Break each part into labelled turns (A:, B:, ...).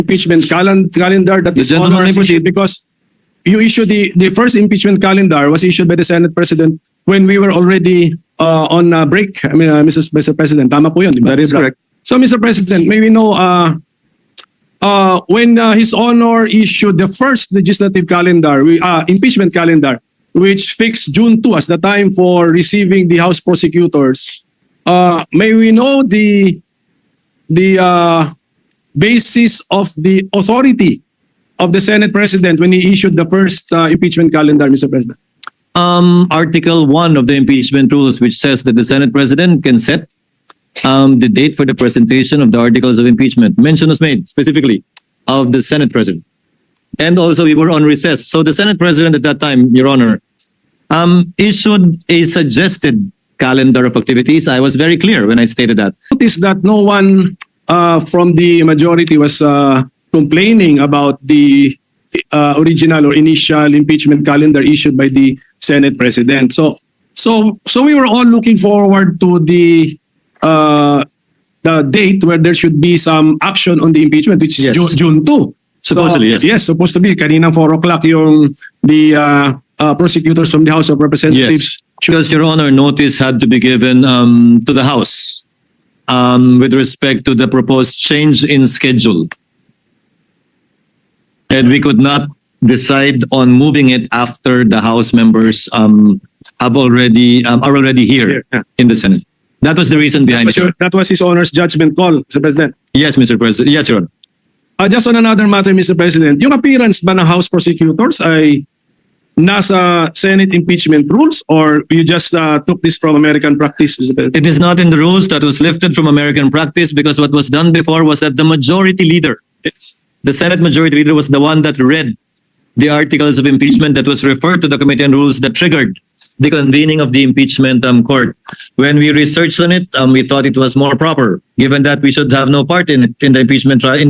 A: impeachment calendar that is
B: gentleman may proceed.
A: because you issued the first impeachment calendar was issued by the Senate President when we were already on break. I mean, Mr. President, tama po yun, di ba?
B: That is correct.
A: So, Mr. President, may we know when His Honor issued the first legislative calendar, impeachment calendar, which fixed June 2 as the time for receiving the House prosecutors, may we know the basis of the authority of the Senate President when he issued the first impeachment calendar, Mr. President?
B: Article 1 of the impeachment rules, which says that the Senate President can set the date for the presentation of the articles of impeachment. Mention was made specifically of the Senate President. And also we were on recess. So the Senate President at that time, Your Honor, issued a suggested calendar of activities. I was very clear when I stated that.
A: Notice that no one from the majority was complaining about the original or initial impeachment calendar issued by the Senate President. So we were all looking forward to the date where there should be some action on the impeachment, which is
B: Yes.
A: June 2.
B: Supposedly, yes.
A: Yes, supposed to be. Kaninang 4 o'clock yung the prosecutors from the House of Representatives.
B: Because, Your Honor, notice had to be given to the House with respect to the proposed change in schedule. And we could not decide on moving it after the House members are already here in the Senate. That was the reason behind it.
A: That was His Honor's judgment call, Mr. President.
B: Yes, Mr. President. Yes, Your Honor.
A: Just on another matter, Mr. President, yung appearance ba ng House prosecutors ay nasa Senate impeachment rules or you just took this from American practice, Mr. President?
B: It is not in the rules. That was lifted from American practice because what was done before was that the majority leader, the Senate majority leader, was the one that read the articles of impeachment that was referred to the Committee on Rules that triggered the convening of the impeachment court. When we researched on it, we thought it was more proper, given that we should have no part in the impeachment trial, in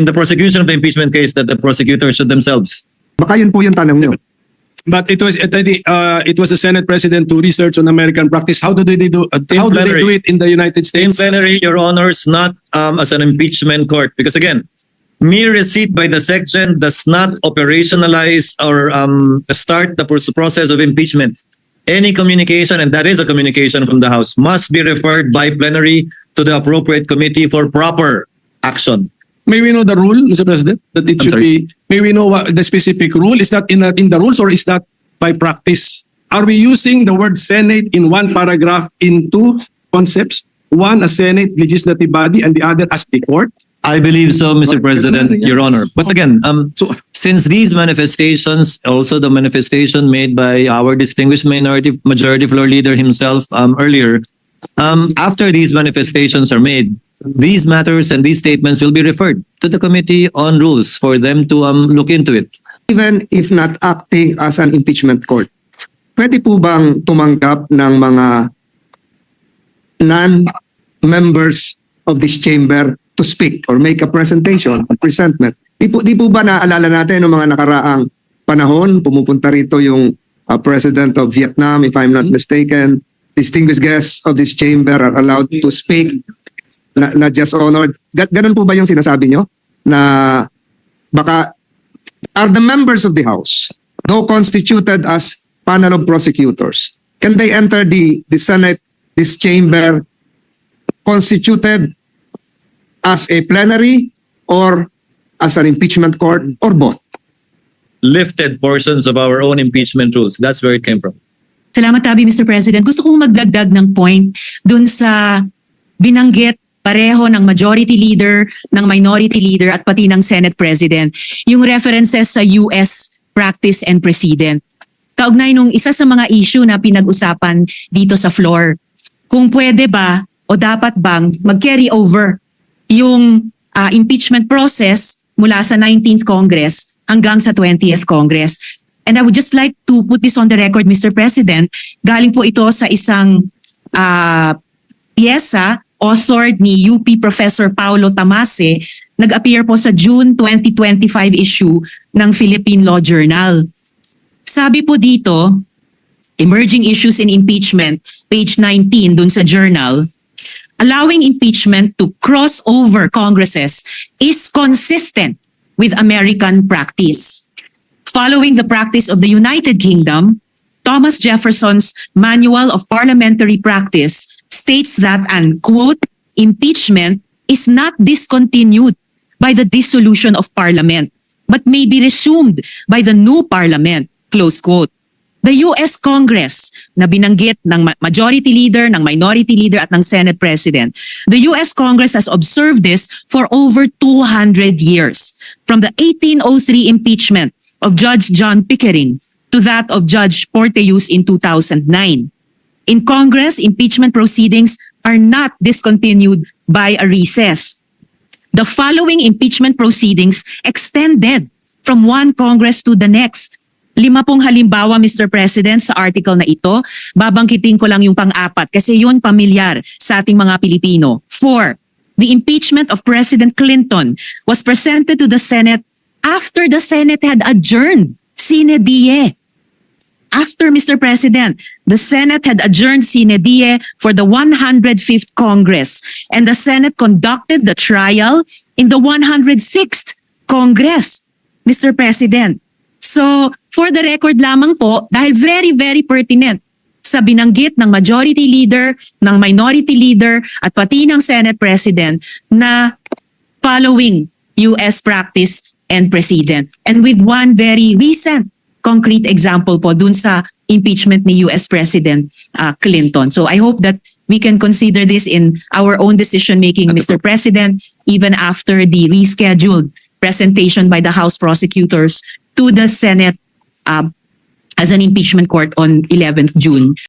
B: the prosecution of the impeachment case, that the prosecutors should themselves.
C: Baka yun po yung tanong nyo.
A: But it was the Senate President to research on American practice. How do they do it in the United
B: In
A: States?
B: plenary, Your Honors, not as an impeachment court, because again, mere receipt by the section does not operationalize or start the process of impeachment. Any communication, and that is a communication from the House, must be referred by plenary to the appropriate committee for proper action.
A: May we know the rule, Mr. President, that it should
B: sorry?
A: be? May we know what the specific rule? Is that in the rules or is that by practice? Are we using the word Senate in one paragraph in two concepts? One, a Senate legislative body, and the other as the court?
B: I believe so, Mr. President, Your Honor. But again, since these manifestations, also the manifestation made by our distinguished majority floor leader himself earlier, after these manifestations are made, these matters and these statements will be referred to the Committee on Rules for them to look into it.
C: Even if not acting as an impeachment court, pwede po bang tumanggap ng mga non-members of this chamber to speak or make a presentation, a presentment? Di po ba naalala natin noong mga nakaraang panahon, pumupunta rito yung President of Vietnam, if I'm not mistaken. Distinguished guests of this chamber are allowed to speak, not just honored. Ganun po ba yung sinasabi nyo? Na baka are the members of the House, though constituted as panel of prosecutors, can they enter the Senate, this chamber, constituted as a plenary or as an impeachment court or both?
B: Lifted portions of our own impeachment rules. That's where it came from.
D: Salamat, Tabi, Mr. President. Gusto kong magdagdag ng point dun sa binanggit pareho ng majority leader, ng minority leader at pati ng Senate President. Yung references sa US practice and precedent. Kaugnay nung isa sa mga issue na pinag-usapan dito sa floor. Kung pwede ba o dapat bang mag-carry over yung impeachment process mula sa 19th Congress hanggang sa 20th Congress. And I would just like to put this on the record, Mr. President. Galing po ito sa isang piyesa authored ni UP Professor Paulo Tamase, nag-appear po sa June 2025 issue ng Philippine Law Journal. Sabi po dito, Emerging Issues in Impeachment, page 19 dun sa journal, allowing impeachment to cross over Congresses is consistent with American practice. Following the practice of the United Kingdom, Thomas Jefferson's Manual of Parliamentary Practice states that, and quote, impeachment is not discontinued by the dissolution of Parliament, but may be resumed by the new Parliament, close quote. The US Congress na binanggit ng Majority Leader, ng Minority Leader at ng Senate President, the US Congress has observed this for over 200 years, from the 1803 impeachment of Judge John Pickering to that of Judge Porteus in 2009. In Congress, impeachment proceedings are not discontinued by a recess. The following impeachment proceedings extended from one Congress to the next. 5 halimbawa, Mr. President, sa article na ito. Babangkitin ko lang yung pang-apat kasi yun pamilyar sa ating mga Pilipino. 4. The impeachment of President Clinton was presented to the Senate after the Senate had adjourned sine die. After, Mr. President, the Senate had adjourned sine die for the 105th Congress, and the Senate conducted the trial in the 106th Congress, Mr. President. So, for the record lamang po, dahil very, very pertinent sa binanggit ng Majority Leader, ng Minority Leader, at pati ng Senate President na following US practice and precedent. And with one very recent concrete example po dun sa impeachment ni US President Clinton. So I hope that we can consider this in our own decision-making, Mr. President, even after the rescheduled presentation by the House prosecutors to the Senate as an impeachment court on 11th June.